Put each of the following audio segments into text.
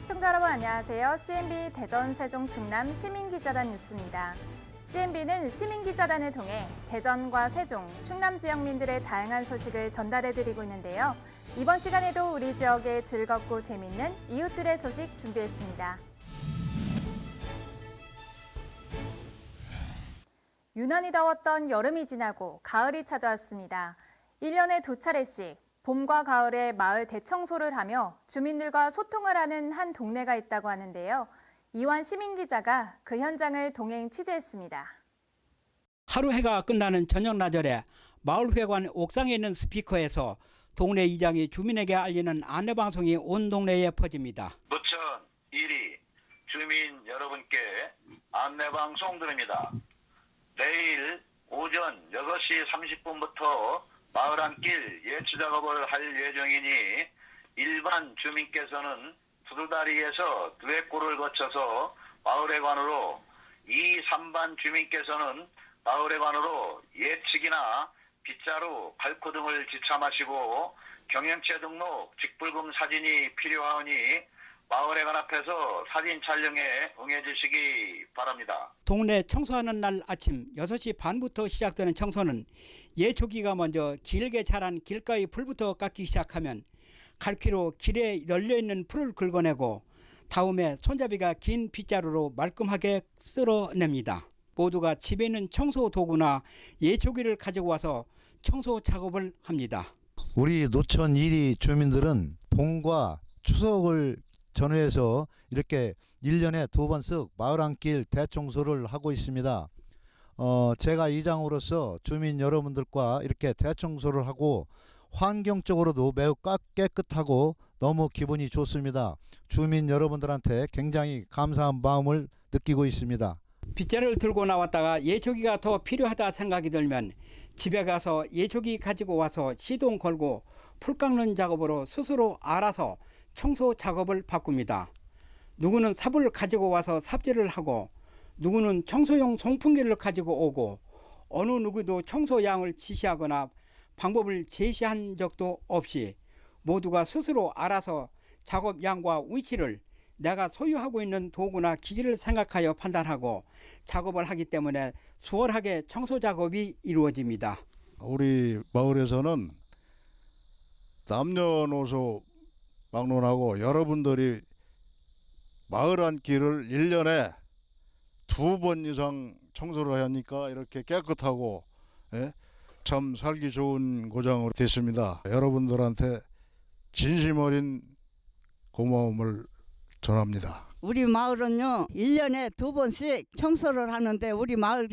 시청자 여러분 안녕하세요. CNB 대전, 세종, 충남 시민기자단 뉴스입니다. CNB는 시민기자단을 통해 대전과 세종, 충남 지역민들의 다양한 소식을 전달해드리고 있는데요. 이번 시간에도 우리 지역의 즐겁고 재밌는 이웃들의 소식 준비했습니다. 유난히 더웠던 여름이 지나고 가을이 찾아왔습니다. 1년에 2차례씩 봄과 가을에 마을 대청소를 하며 주민들과 소통을 하는 한 동네가 있다고 하는데요. 이완 시민기자가 그 현장을 동행 취재했습니다. 하루 해가 끝나는 저녁 나절에 마을회관 옥상에 있는 스피커에서 동네 이장이 주민에게 알리는 안내방송이 온 동네에 퍼집니다. 노천 1위 주민 여러분께 안내방송 드립니다. 내일 오전 6시 30분부터 마을 안길 예치 작업을 할 예정이니 일반 주민께서는 두루다리에서 두회골을 거쳐서 마을회관으로 2, 3반 주민께서는 마을회관으로 예측이나 빗자루, 발코 등을 지참하시고 경영체 등록, 직불금 사진이 필요하오니 마을회관 앞에서 사진 촬영에 응해주시기 바랍니다. 동네 청소하는 날 아침 6시 반부터 시작되는 청소는 예초기가 먼저 길게 자란 길가의 풀부터 깎기 시작하면 갈퀴로 길에 널려있는 풀을 긁어내고 다음에 손잡이가 긴 빗자루로 말끔하게 쓸어냅니다. 모두가 집에 있는 청소 도구나 예초기를 가지고 와서 청소 작업을 합니다. 우리 노천 1위 주민들은 봄과 추석을 전후해서 이렇게 1년에 2번씩 마을 안길 대청소를 하고 있습니다. 제가 이장으로서 주민 여러분들과 이렇게 대청소를 하고 환경적으로도 매우 깨끗하고 너무 기분이 좋습니다. 주민 여러분들한테 굉장히 감사한 마음을 느끼고 있습니다. 빗자루를 들고 나왔다가 예초기가 더 필요하다 생각이 들면 집에 가서 예초기 가지고 와서 시동 걸고 풀 깎는 작업으로 스스로 알아서 청소 작업을 바꿉니다. 누구는 삽을 가지고 와서 삽질을 하고 누구는 청소용 송풍기를 가지고 오고 어느 누구도 청소양을 지시하거나 방법을 제시한 적도 없이 모두가 스스로 알아서 작업량과 위치를 내가 소유하고 있는 도구나 기기를 생각하여 판단하고 작업을 하기 때문에 수월하게 청소 작업이 이루어집니다. 우리 마을에서는 남녀노소 막론하고 여러분들이 마을 안길을 1년에 2번 이상 청소를 하니까 이렇게 깨끗하고 참 살기 좋은 고장으로 됐습니다. 여러분들한테 진심 어린 고마움을 전합니다. 우리 마을은요 1년에 2번씩 청소를 하는데 우리 마을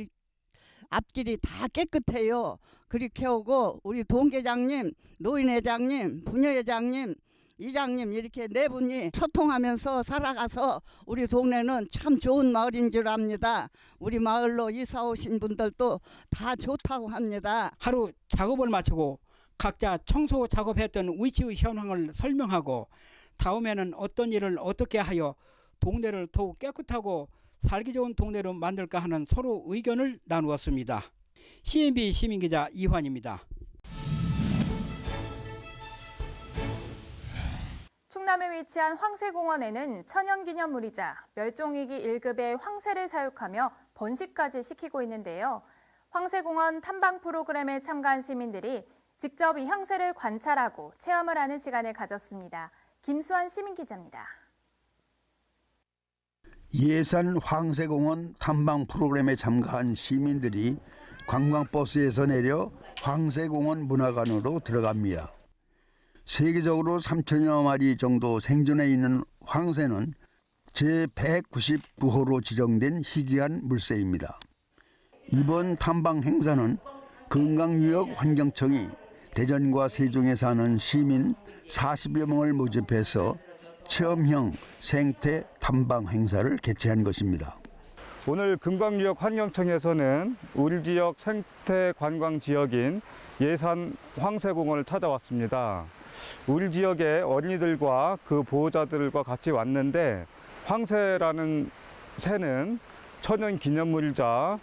앞길이 다 깨끗해요. 그렇게 오고 우리 동계장님, 노인회장님, 부녀회장님, 이장님 이렇게 네 분이 소통하면서 살아가서 우리 동네는 참 좋은 마을인 줄 압니다. 우리 마을로 이사 오신 분들도 다 좋다고 합니다. 하루 작업을 마치고 각자 청소 작업했던 위치의 현황을 설명하고 다음에는 어떤 일을 어떻게 하여 동네를 더욱 깨끗하고 살기 좋은 동네로 만들까 하는 서로 의견을 나누었습니다. CNB 시민기자 이환입니다. 충남에 위치한 황새공원에는 천연기념물이자 멸종위기 1급의 황새를 사육하며 번식까지 시키고 있는데요. 황새공원 탐방 프로그램에 참가한 시민들이 직접 이 황새를 관찰하고 체험을 하는 시간을 가졌습니다. 김수환 시민기자입니다. 예산 황새공원 탐방 프로그램에 참가한 시민들이 관광버스에서 내려 황새공원 문화관으로 들어갑니다. 세계적으로 3천여 마리 정도 생존해 있는 황새는 제199호로 지정된 희귀한 물새입니다. 이번 탐방 행사는 건강유역환경청이 대전과 세종에 사는 시민 40여 명을 모집해서 체험형 생태 탐방 행사를 개최한 것입니다. 오늘 금강유역환경청에서는 우리 지역 생태 관광 지역인 예산 황새공원을 찾아왔습니다. 우리 지역의 어린이들과 그 보호자들과 같이 왔는데 황새라는 새는 천연기념물이자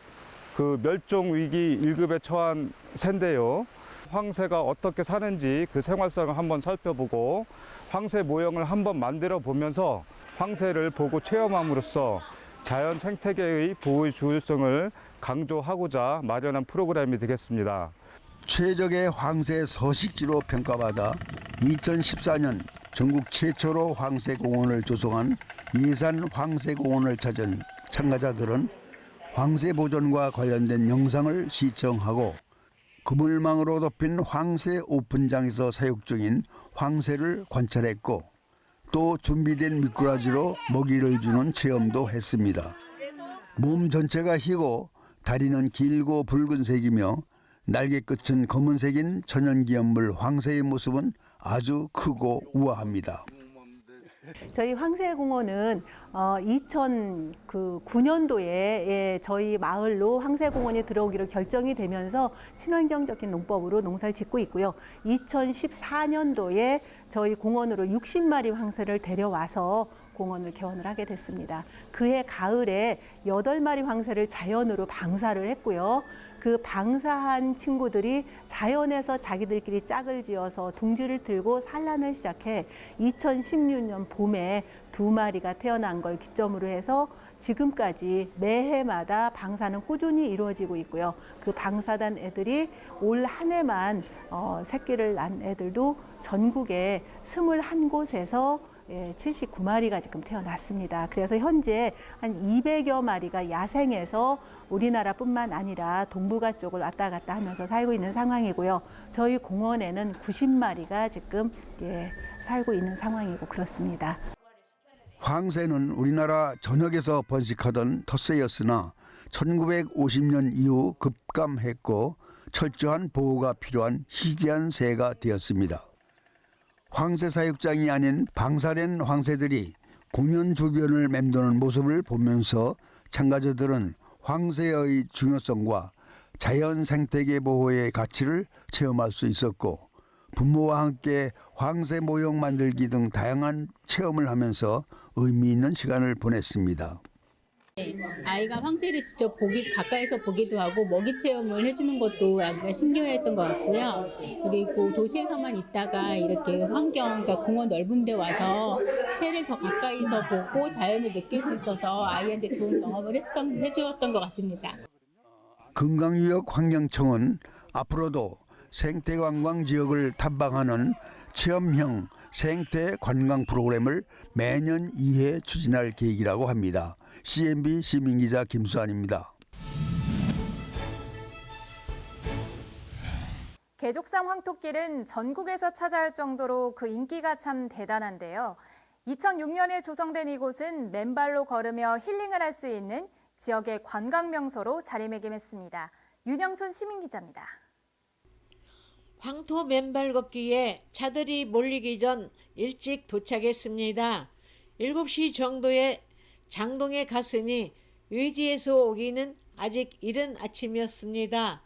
그 멸종위기 1급에 처한 새인데요. 황새가 어떻게 사는지 그 생활상을 한번 살펴보고 황새 모형을 한번 만들어 보면서 황새를 보고 체험함으로써 자연 생태계의 보호 중요성을 강조하고자 마련한 프로그램이 되겠습니다. 최적의 황새 서식지로 평가받아 2014년 전국 최초로 황새공원을 조성한 예산 황새공원을 찾은 참가자들은 황새 보존과 관련된 영상을 시청하고 그물망으로 덮인 황새 오픈장에서 사육 중인 황새를 관찰했고 또 준비된 미꾸라지로 먹이를 주는 체험도 했습니다. 몸 전체가 희고 다리는 길고 붉은색이며 날개 끝은 검은색인 천연기념물 황새의 모습은 아주 크고 우아합니다. 저희 황새공원은 2009년도에 저희 마을로 황새공원이 들어오기로 결정이 되면서 친환경적인 농법으로 농사를 짓고 있고요. 2014년도에 저희 공원으로 60마리 황새를 데려와서 공원을 개원을 하게 됐습니다. 그해 가을에 8마리 황새를 자연으로 방사를 했고요. 그 방사한 친구들이 자연에서 자기들끼리 짝을 지어서 둥지를 들고 산란을 시작해 2016년 봄에 2마리가 태어난 걸 기점으로 해서 지금까지 매해마다 방사는 꾸준히 이루어지고 있고요. 그 방사된 애들이 올 한 해만 새끼를 낳은 애들도 전국에 21곳에서 79마리가 지금 태어났습니다. 그래서 현재 한 200여 마리가 야생에서 우리나라뿐만 아니라 동북아 쪽을 왔다 갔다 하면서 살고 있는 상황이고요. 저희 공원에는 90마리가 지금 살고 있는 상황이고 그렇습니다. 황새는 우리나라 전역에서 번식하던 텃새였으나 1950년 이후 급감했고 철저한 보호가 필요한 희귀한 새가 되었습니다. 황새 사육장이 아닌 방사된 황새들이 공연 주변을 맴도는 모습을 보면서 참가자들은 황새의 중요성과 자연 생태계 보호의 가치를 체험할 수 있었고 부모와 함께 황새 모형 만들기 등 다양한 체험을 하면서 의미 있는 시간을 보냈습니다. 아이가 황새를 직접 가까이서 보기도 하고 먹이 체험을 해주는 것도 아기가 신기해했던 것 같고요. 그리고 도시에서만 있다가 이렇게 그러니까 공원 넓은 데 와서 새를 더 가까이서 보고 자연을 느낄 수 있어서 아이한테 좋은 경험을 해주었던 것 같습니다. 금강유역환경청은 앞으로도 생태관광 지역을 탐방하는 체험형 생태관광 프로그램을 매년 2회 추진할 계획이라고 합니다. CNB 시민기자 김수환입니다. 개족산 황토길은 전국에서 찾아올 정도로 그 인기가 참 대단한데요. 2006년에 조성된 이곳은 맨발로 걸으며 힐링을 할 수 있는 지역의 관광 명소로 자리매김했습니다. 윤영순 시민기자입니다. 황토 맨발 걷기에 차들이 몰리기 전 일찍 도착했습니다. 7시 정도에 장동에 갔으니 외지에서 오기는 아직 이른 아침이었습니다.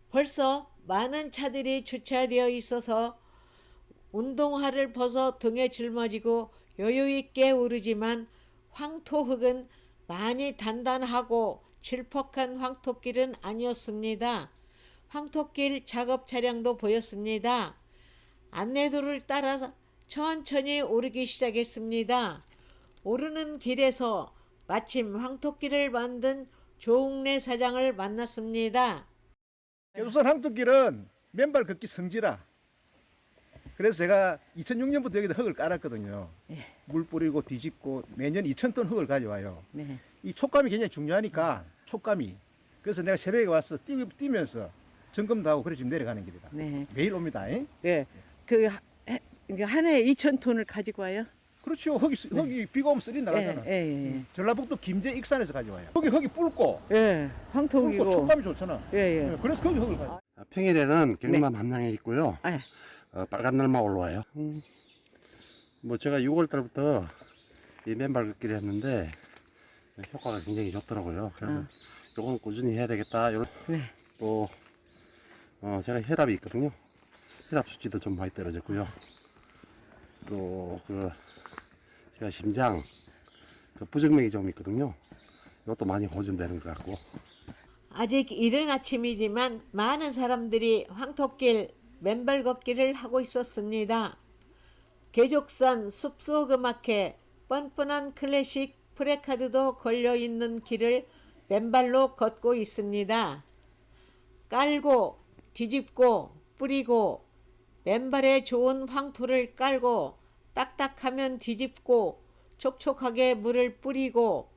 벌써 많은 차들이 주차되어 있어서 운동화를 벗어 등에 짊어지고 여유있게 오르지만 황토흙은 많이 단단하고 질퍽한 황토길은 아니었습니다. 황토길 작업 차량도 보였습니다. 안내도를 따라 천천히 오르기 시작했습니다. 오르는 길에서 마침 황토길을 만든 조웅래 사장을 만났습니다. 개족산 황토길은 맨발 걷기 성지라. 그래서 제가 2006년부터 여기다 흙을 깔았거든요. 네. 물 뿌리고 뒤집고 매년 2,000톤 흙을 가져와요. 네. 이 촉감이 굉장히 중요하니까 촉감이. 그래서 내가 새벽에 와서 뛰면서 점검도 하고 그래 지금 내려가는 길이다. 네. 매일 옵니다. 네. 한 해에 2,000톤을 가지고 와요? 그렇죠. 흙이 비가 오면 쓰리 나가잖아. 전라북도 김제 익산에서 가져와요. 흙이 붉고. 황토흙이고. 촉감이 좋잖아. 그래서 거기 흙을 가져. 평일에는 경남 함양에 있고요. 네. 빨간 날만 올라와요. 뭐 제가 6월 달부터 이 맨발 걷기를 했는데 효과가 굉장히 좋더라고요. 그래서 요건 꾸준히 해야 되겠다. 또 제가 혈압이 있거든요. 혈압 수치도 좀 많이 떨어졌고요. 또 제가 심장 부정맥이 좀 있거든요. 이것도 많이 보존되는 것 같고. 아직 이른 아침이지만 많은 사람들이 황토길 맨발 걷기를 하고 있었습니다. 개족산 숲속 음악회 뻔뻔한 클래식 프레카드도 걸려있는 길을 맨발로 걷고 있습니다. 깔고 뒤집고 뿌리고 맨발에 좋은 황토를 깔고 딱딱하면 뒤집고 촉촉하게 물을 뿌리고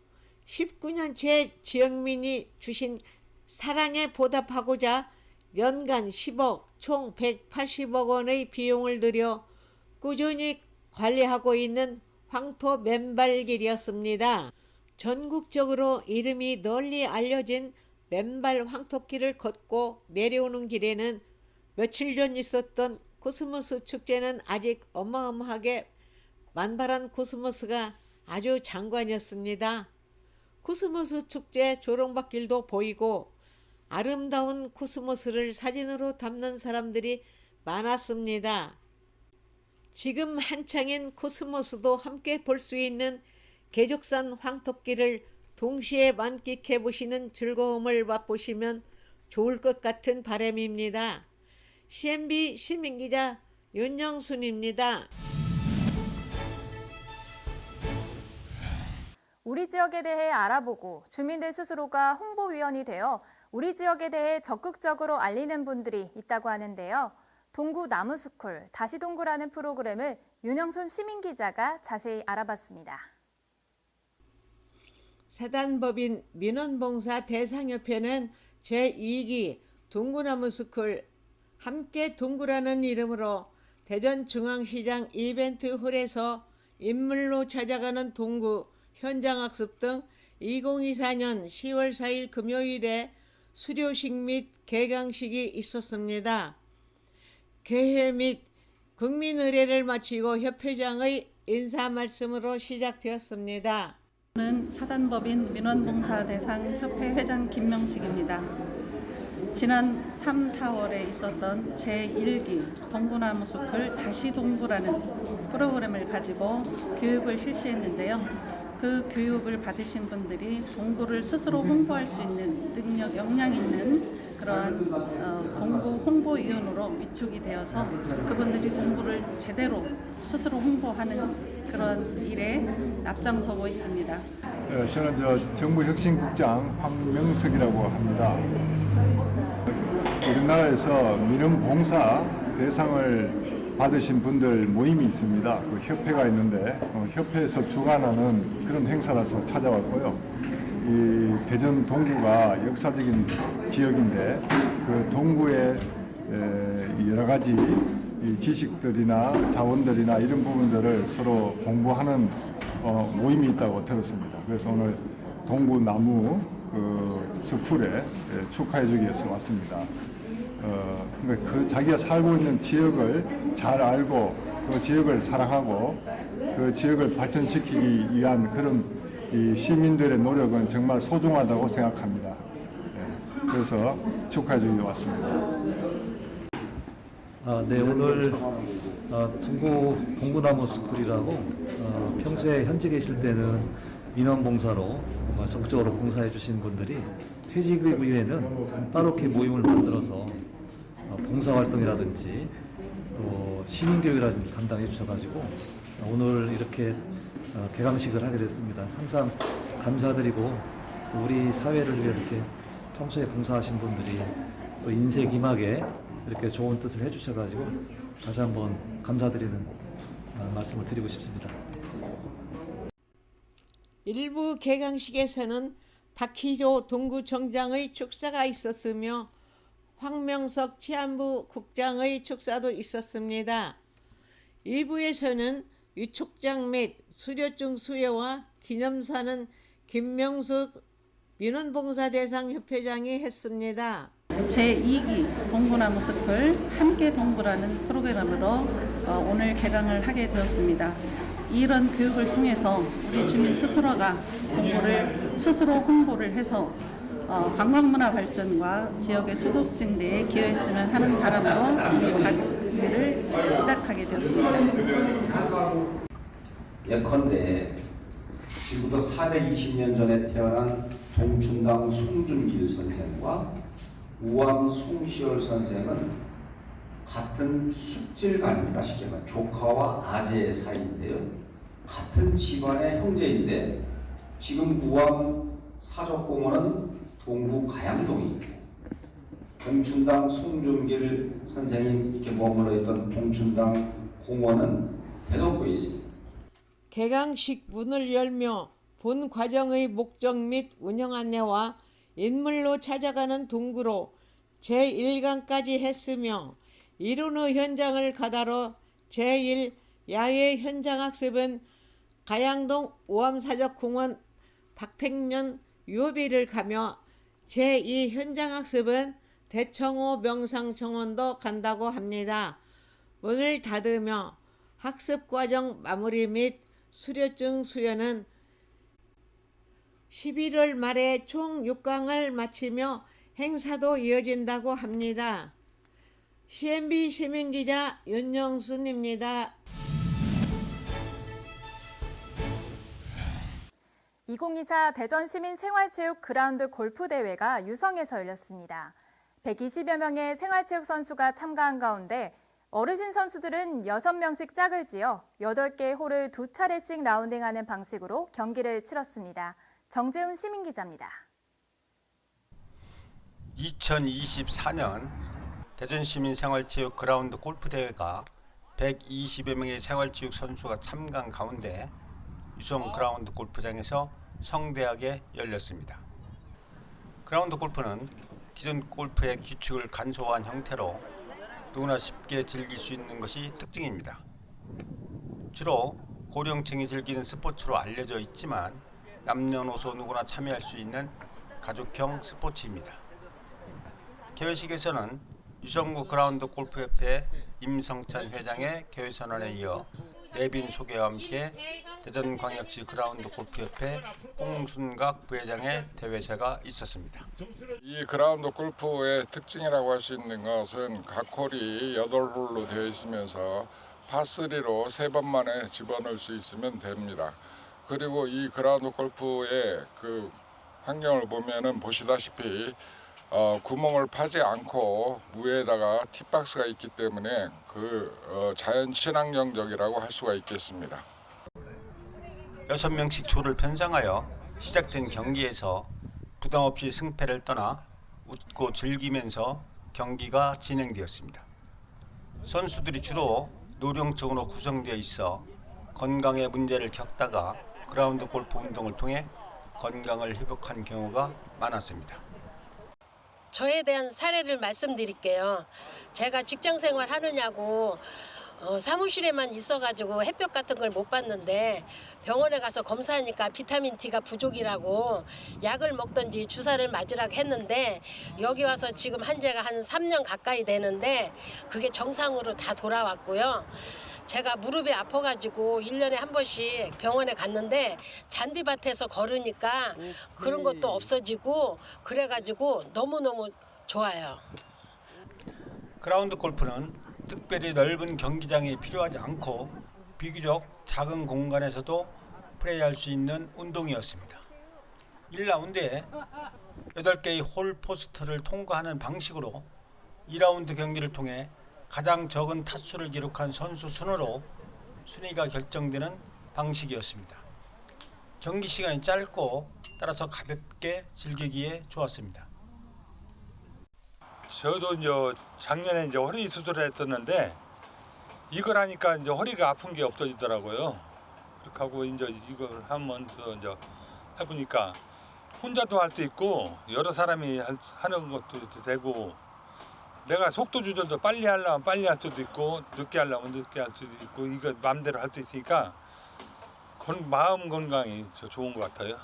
19년째 지역민이 주신 사랑에 보답하고자 연간 10억 총 180억 원의 비용을 들여 꾸준히 관리하고 있는 황토 맨발길이었습니다. 전국적으로 이름이 널리 알려진 맨발 황토길을 걷고 내려오는 길에는 며칠 전 있었던 코스모스 축제는 아직 어마어마하게 만발한 코스모스가 아주 장관이었습니다. 코스모스 축제 조롱밭길도 보이고 아름다운 코스모스를 사진으로 담는 사람들이 많았습니다. 지금 한창인 코스모스도 함께 볼 수 있는 계족산 황토길을 동시에 만끽해 보시는 즐거움을 맛보시면 좋을 것 같은 바람입니다. CNB 시민기자 윤영순입니다. 우리 지역에 대해 알아보고 주민들 스스로가 홍보위원이 되어 우리 지역에 대해 적극적으로 알리는 분들이 있다고 하는데요. 동구 나무스쿨 다시 동구라는 프로그램을 윤영순 시민기자가 자세히 알아봤습니다. 사단법인 민원봉사 대상협회는 제2기 동구나무스쿨 함께 동구라는 이름으로 대전중앙시장 이벤트홀에서 인물로 찾아가는 동구 현장학습 등 2024년 10월 4일 금요일에 수료식 및 개강식이 있었습니다. 개회 및 국민의례를 마치고 협회장의 인사 말씀으로 시작되었습니다. 저는 사단법인 민원봉사대상협회 회장 김명식입니다. 지난 3, 4월에 있었던 제1기 동구나무숲을 다시 동구라는 프로그램을 가지고 교육을 실시했는데요. 그 교육을 받으신 분들이 동구를 스스로 홍보할 수 있는 능력, 역량 있는 그러한 동구 홍보위원으로 위촉이 되어서 그분들이 동구를 제대로 스스로 홍보하는 그런 일에 앞장서고 있습니다. 저는 정부혁신국장 황명석이라고 합니다. 우리나라에서 민원봉사 대상을 받으신 분들 모임이 있습니다. 그 협회가 있는데 협회에서 주관하는 그런 행사라서 찾아왔고요. 이 대전 동구가 역사적인 지역인데 그 동구의 여러 가지 이 지식들이나 자원들이나 이런 부분들을 서로 공부하는 모임이 있다고 들었습니다. 그래서 오늘 동구 나무 스쿨에 축하해주기 위해서 왔습니다. 그러니까 그 자기가 살고 있는 지역을 잘 알고 그 지역을 사랑하고 그 지역을 발전시키기 위한 그런 이 시민들의 노력은 정말 소중하다고 생각합니다. 그래서 축하해주기 왔습니다. 네, 오늘 동구나무 스쿨이라고 평소에 현직에 계실 때는 민원봉사로 적극적으로 봉사해 주신 분들이 퇴직 이후에는 따로 이렇게 모임을 만들어서 봉사활동이라든지 또 시민교육이라든지 담당해 주셔가지고 오늘 이렇게 개강식을 하게 됐습니다. 항상 감사드리고 우리 사회를 위해서 이렇게 평소에 봉사하신 분들이 또 인색임하게 이렇게 좋은 뜻을 해주셔가지고 다시 한번 감사드리는 말씀을 드리고 싶습니다. 일부 개강식에서는 박희조 동구청장의 축사가 있었으며 황명석 치안부 국장의 축사도 있었습니다. 2부에서는 위촉장 및 수료증 수여와 기념사는 김명숙 민원봉사대상협회장이 했습니다. 제2기 동구나무 숲을 함께 동구라는 프로그램으로 오늘 개강을 하게 되었습니다. 이런 교육을 통해서 우리 주민 스스로가 동구를 스스로 홍보를 해서 관광문화 발전과 지역의 소득 증대에 기여했으면 하는 바람으로 이 강의를 시작하게 되었습니다. 예컨대 지금부터 420년 전에 태어난 동춘당 송준길 선생과 우암 송시열 선생은 같은 숙질간입니다. 쉽게 말하면 조카와 아재 사이인데요. 같은 집안의 형제인데 지금 우암 사적공원은 동구 가양동이고 동춘당 송준길 선생님 이렇게 머물러 있던 동춘당 공원은 대덕구에 있습니다. 개강식 문을 열며 본 과정의 목적 및 운영 안내와 인물로 찾아가는 동구로 제1강까지 했으며 이른 후 현장을 가다로 제1 야외 현장학습은 가양동 우암사적공원 박팽년 유비를 가며 제2 현장학습은 대청호 명상청원도 간다고 합니다. 문을 닫으며 학습과정 마무리 및 수료증 수여는 11월 말에 총 6강을 마치며 행사도 이어진다고 합니다. CNB 시민기자 윤영순입니다. 2024 대전시민생활체육 그라운드 골프대회가 유성에서 열렸습니다. 120여 명의 생활체육 선수가 참가한 가운데 어르신 선수들은 6명씩 짝을 지어 8개의 홀을 2차례씩 라운딩하는 방식으로 경기를 치렀습니다. 정재훈 시민기자입니다. 2024년 대전시민생활체육 그라운드 골프대회가 120여 명의 생활체육 선수가 참가한 가운데 유성 그라운드 골프장에서 성대하게 열렸습니다. 그라운드 골프는 기존 골프의 규칙을 간소화한 형태로 누구나 쉽게 즐길 수 있는 것이 특징입니다. 주로 고령층이 즐기는 스포츠로 알려져 있지만 남녀노소 누구나 참여할 수 있는 가족형 스포츠입니다. 개회식에서는 유성구 그라운드 골프협회 임성찬 회장의 개회 선언에 이어 내빈 소개와 함께 대전광역시 그라운드 골프협회 홍순각 부회장의 대회사가 있었습니다. 이 그라운드 골프의 특징이라고 할 수 있는 것은 각 홀이 8홀로 되어 있으면서 파3로 3번 만에 집어넣을 수 있으면 됩니다. 그리고 이 그라운드 골프의 그 환경을 보면은 보시다시피 구멍을 파지 않고 위에다가 티박스가 있기 때문에 자연 친환경적이라고 할 수가 있겠습니다. 6명씩 조를 편성하여 시작된 경기에서 부담 없이 승패를 떠나 웃고 즐기면서 경기가 진행되었습니다. 선수들이 주로 노령층으로 구성되어 있어 건강에 문제를 겪다가 그라운드 골프 운동을 통해 건강을 회복한 경우가 많았습니다. 저에 대한 사례를 말씀드릴게요. 제가 직장 생활 하느냐고 사무실에만 있어가지고 햇볕 같은 걸 못 봤는데 병원에 가서 검사하니까 비타민 D가 부족이라고 약을 먹던지 주사를 맞으라고 했는데 여기 와서 지금 한 지가 한 3년 가까이 되는데 그게 정상으로 다 돌아왔고요. 제가 무릎이 아파가지고 1년에 한 번씩 병원에 갔는데 잔디밭에서 걸으니까 그런 것도 없어지고 그래가지고 너무너무 좋아요. 그라운드 골프는 특별히 넓은 경기장이 필요하지 않고 비교적 작은 공간에서도 플레이할 수 있는 운동이었습니다. 1라운드에 8개의 홀 포스트를 통과하는 방식으로 2라운드 경기를 통해 가장 적은 타수를 기록한 선수 순으로 순위가 결정되는 방식이었습니다. 경기 시간이 짧고 따라서 가볍게 즐기기에 좋았습니다. 저도 이제 작년에 이제 허리 수술을 했었는데 이걸 하니까 이제 허리가 아픈 게 없어지더라고요. 그렇게 하고 이제 이걸 하면서 이제 해보니까 혼자도 할 수 있고 여러 사람이 하는 것도 되고 내가 속도 조절도 빨리 하려면 빨리 할 수도 있고 늦게 하려면 늦게 할 수도 있고 이거 마음대로 할 수 있으니까 마음 건강이 좋은 것 같아요.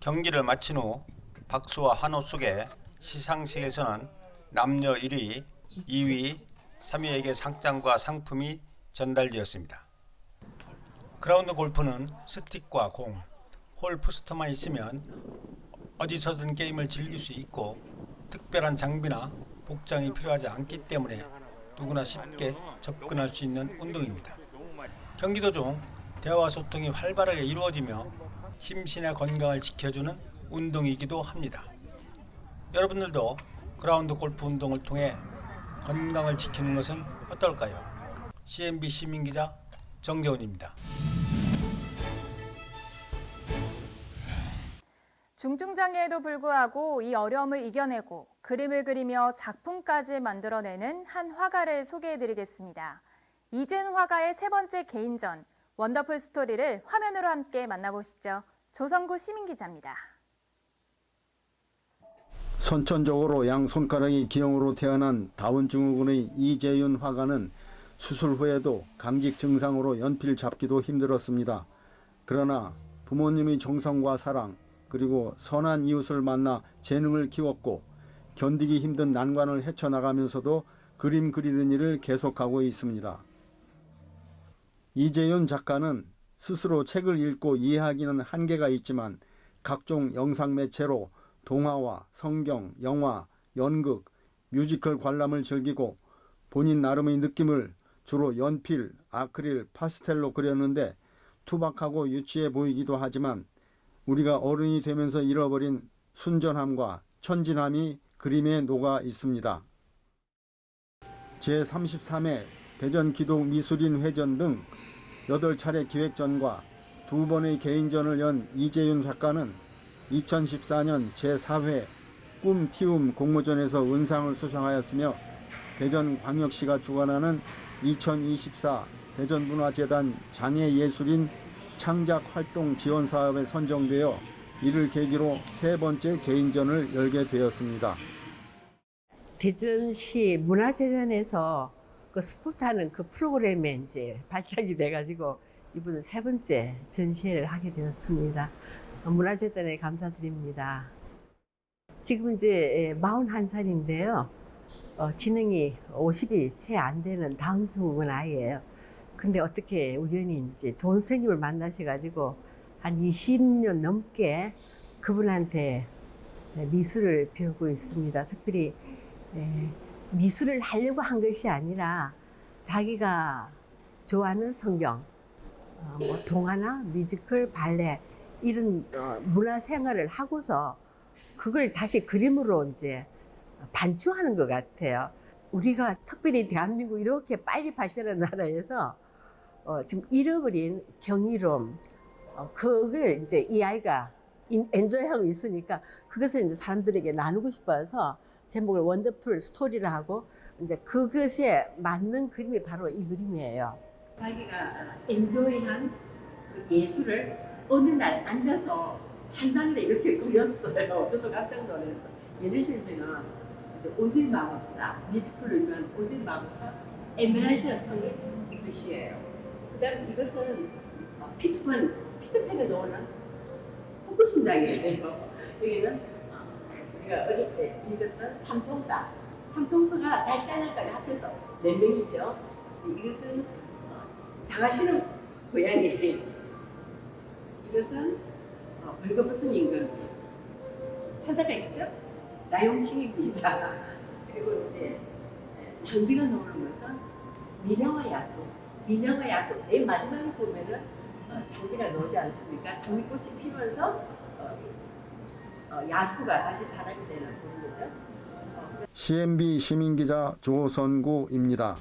경기를 마친 후 박수와 환호 속에 시상식에서는 남녀 1위, 2위, 3위에게 상장과 상품이 전달되었습니다. 그라운드 골프는 스틱과 공, 홀 포스터만 있으면 어디서든 게임을 즐길 수 있고 특별한 장비나 복장이 필요하지 않기 때문에 누구나 쉽게 접근할 수 있는 운동입니다. 경기 도중 대화와 소통이 활발하게 이루어지며 심신의 건강을 지켜주는 운동이기도 합니다. 여러분들도 그라운드 골프 운동을 통해 건강을 지키는 것은 어떨까요? CNB 시민기자 정재훈입니다. 중증장애에도 불구하고 이 어려움을 이겨내고 그림을 그리며 작품까지 만들어내는 한 화가를 소개해드리겠습니다. 이재윤 화가의 세 번째 개인전, 원더풀 스토리를 화면으로 함께 만나보시죠. 조성구 시민기자입니다. 선천적으로 양손가락이 기형으로 태어난 다운 증후군의 이재윤 화가는 수술 후에도 강직 증상으로 연필 잡기도 힘들었습니다. 그러나 부모님의 정성과 사랑 그리고 선한 이웃을 만나 재능을 키웠고 견디기 힘든 난관을 헤쳐나가면서도 그림 그리는 일을 계속하고 있습니다. 이재윤 작가는 스스로 책을 읽고 이해하기는 한계가 있지만 각종 영상 매체로 동화와 성경, 영화, 연극, 뮤지컬 관람을 즐기고 본인 나름의 느낌을 주로 연필, 아크릴, 파스텔로 그렸는데 투박하고 유치해 보이기도 하지만 우리가 어른이 되면서 잃어버린 순전함과 천진함이 그림에 녹아 있습니다. 제33회 대전기독미술인 회전 등 8차례 기획전과 2번의 개인전을 연 이재윤 작가는 2014년 제4회 꿈티움 공모전에서 은상을 수상하였으며 대전광역시가 주관하는 2024 대전문화재단 장애예술인 창작활동 지원사업에 선정되어 이를 계기로 세 번째 개인전을 열게 되었습니다. 대전시 문화재단에서 그 스포츠하는 그 프로그램에 이제 발탁이 돼가지고 이번에 세 번째 전시회를 하게 되었습니다. 문화재단에 감사드립니다. 지금 이제 41살인데요. 지능이 50이 채 안 되는 다운 증후군 아이예요. 근데 어떻게 우연히 이제 좋은 선생님을 만나셔가지고 한 20년 넘게 그분한테 미술을 배우고 있습니다. 특별히 미술을 하려고 한 것이 아니라 자기가 좋아하는 성경, 뭐 동화나 뮤지컬, 발레 이런 문화 생활을 하고서 그걸 다시 그림으로 이제 반추하는 것 같아요. 우리가 특별히 대한민국 이렇게 빨리 발전한 나라에서 지금 잃어버린 경이로움, 그걸 이제 이 아이가 엔조이하고 있으니까 그것을 이제 사람들에게 나누고 싶어서 제목을 원더풀 스토리를 하고 이제 그것에 맞는 그림이 바로 이 그림이에요. 자기가 엔조이한 예술을 어느 날 앉아서 한 장에다 이렇게 그렸어요. 저도 깜짝 놀랐어. 예를 들면 이제 오즈의 마법사, 뮤지컬로 유명한 오즈의 마법사 에메랄드 성의 이것이에요. 그다음 이것은 피터팬에 나오는 포크순장이에요. 여기는 우리가 어릴 때 읽었던 삼총사. 삼총사가 다시 하나까지 합해서 4명이죠. 이것은 장하시는 고양이. 이것은 벌거벗은 임금. 사자가 있죠? 라이온킹입니다. 그리고 이제 장비가 나오는 것은 미녀와 야수. 미녀와 야수. 맨 마지막에 보면은 장비가 나오지 않습니까? 장미꽃이 피면서 야수가 다시 사람이 되는 그런 거죠. CNB 시민기자 조선구입니다.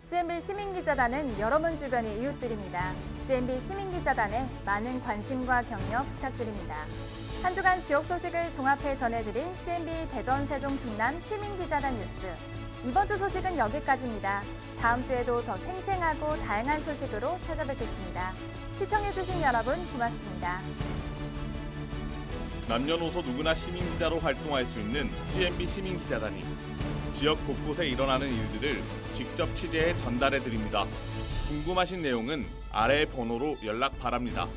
CNB 시민기자단은 여러분 주변의 이웃들입니다. CNB 시민기자단에 많은 관심과 격려 부탁드립니다. 한 주간 지역 소식을 종합해 전해드린 CNB 대전 세종 충남 시민기자단 뉴스. 이번 주 소식은 여기까지입니다. 다음 주에도 더 생생하고 다양한 소식으로 찾아뵙겠습니다. 시청해주신 여러분 고맙습니다. 남녀노소 누구나 시민기자로 활동할 수 있는 CNB 시민기자단이 지역 곳곳에 일어나는 일들을 직접 취재해 전달해드립니다. 궁금하신 내용은 아래 번호로 연락 바랍니다.